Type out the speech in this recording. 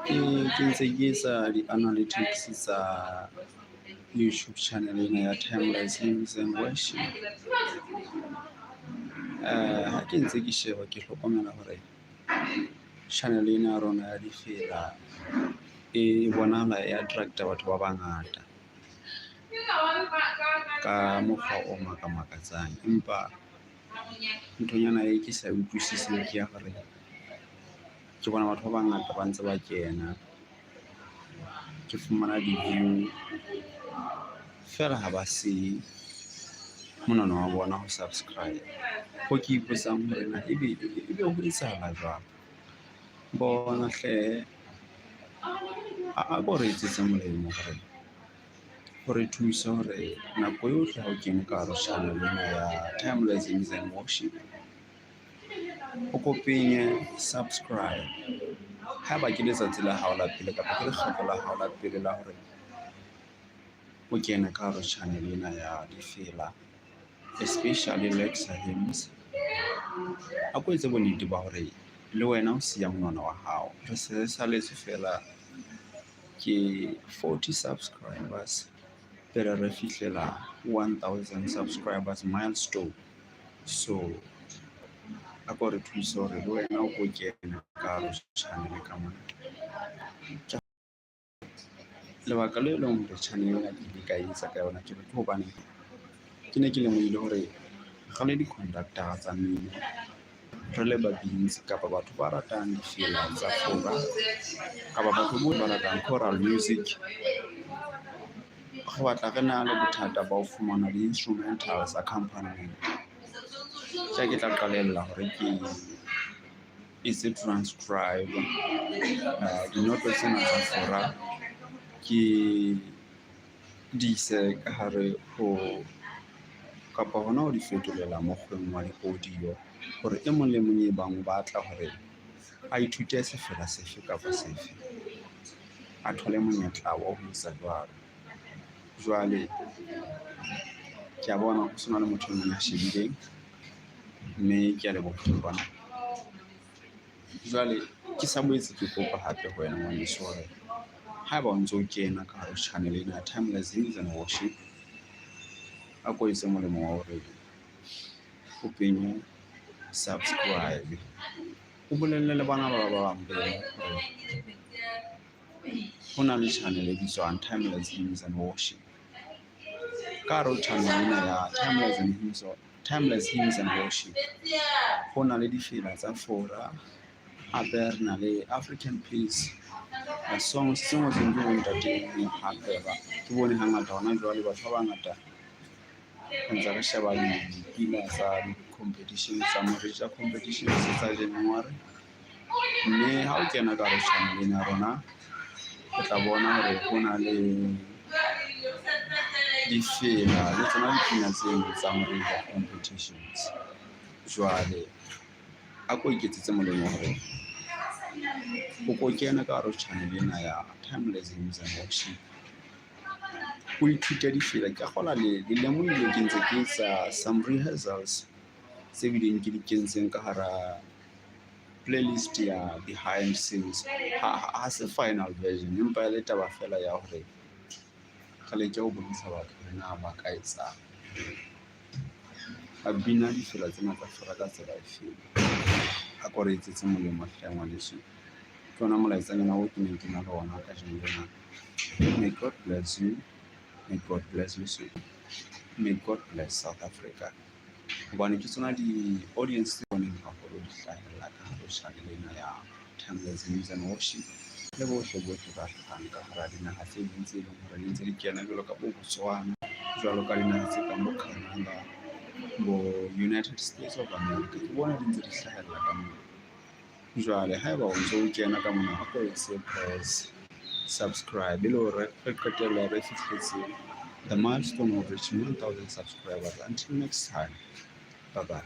ke ntse ke etsa di-analytics tsa YouTube channel ena ya Timeless Hymns and Worship. Ha ke ntse ke sheba ke hlokomela hore channel ena ya rona ya difela e bonahala e attracta batho ba bangata ka mokgwa o makatsang, empa nthonyana e ke sa utlwisiseng ke ya hore ke bona batho ba bangata ba ntse ba kena, ke fumana di-view fela ha ba se monahano wa bona ho subscribe. Ho ke ipotsang hore na ebe ho etsahala jwang? Bona hle, a ko re etsetse molemo hore thusa hore nako yohle ha o kene ka hare channel ena ya Timeless Hymns and Worship, o ko penye subscribe. Haeba ke letsatsi la hao la pele kapa ke lekgetlo la hao la pele la hore o kene ka hare channel ena ya difela, especially Lexa Hymns, a ko etse bonnete ba hore le wena o siya monwana wa hao. Re se saletse fela ke 40 subscribers pele re fihlela 1000 subscribers milestone. So a ko re thusa hore le wena o ko kene ka channel ka mona. Lebaka le leng hore channel ena ke ile ka etsa ka yona ke hobane ke ne ke lemohile hore re le di-conductor tsa mmino, re le babins kapa batho ba ratang difela tsa fora kapa batho ba ratang choral music, re batla re na le bothata ba ho fumana di-instrumentals accompanying. Ke tla qalella hore ke etse transcribe dinoto tsena tsa fora ke di ise ka hare ho kapa hona ho di fetolela mokgweng wa di-audio hore e mong le mong e bang o batla hore a ithute sefela sefe kapa sefe, a thole monyetla wa ho etsa jwalo. Jwale ke a bona ho sona le motho mong a shebileng, mme ke a leboha bona. Jwale ke sa boetse ke kopa hape ho wena ngwaneso hore haeba o ntso o kena ka hare channel ena ya Timeless Hymns and Worship, a ko etse molemo wa hore o penye subscribe, o bolelle le bana ba bang hore ho na le channel e bitswang Timeless Hymns and Worship. Ka hare ho channel ena ya Timeless Hymns and Worship ho na le difela tsa fora, hape re na le African Peace songs tse ngotsweng ke bontate hape ke bone hangata hona jwale batho ba bangata ntse re sheba dipina tsa di-competition tsa Morica competitions tsa January, mme ha o kena ka hare channel ena ya rona o tla bona hore ho na le difela le tsona dipina tseno tsa Morica competitions. Jwale a ko iketsetse molemo hore o ko kena ka hare channel ena ya Timeless Hymns and Worship, o ithute difela. Ke kgola le lemohile ke ntse ke etsa some rehearsals tse bileng ke di kentseng ka hara playlist ya behind scenes. Ha se final version, empa le taba fela ya hore ka leke ho bontsha batho hore na ba ka etsa a bina difela tsena tsa fora ka tsela e feng. A ko re etsetse molemo hle ngwaneso, ke ona molaetsanyana o ke neng ke na le ona ka jeno lena. May God bless you, may God bless Lesotho, may God bless South Africa. Hobane ke tsona di-audience tse boneng haholo di hlahella ka hare ho channel ena ya Timeless Hymns and Worship, le bohle ba hlokang ka hara dinaha tse ding tse leng hore di ntse di kena jwalo ka bo Botswana, jwalo ka dinaha tse kang bo Canada, bo United States of America, ke bona di ntse di hlahella ka moo. Jwale haeba o ntso o kena ka mona, a ko etse press subscribe le hore re qetelle re fihletse the milestone of reaching 1000 subscribers. Until next time, bye bye.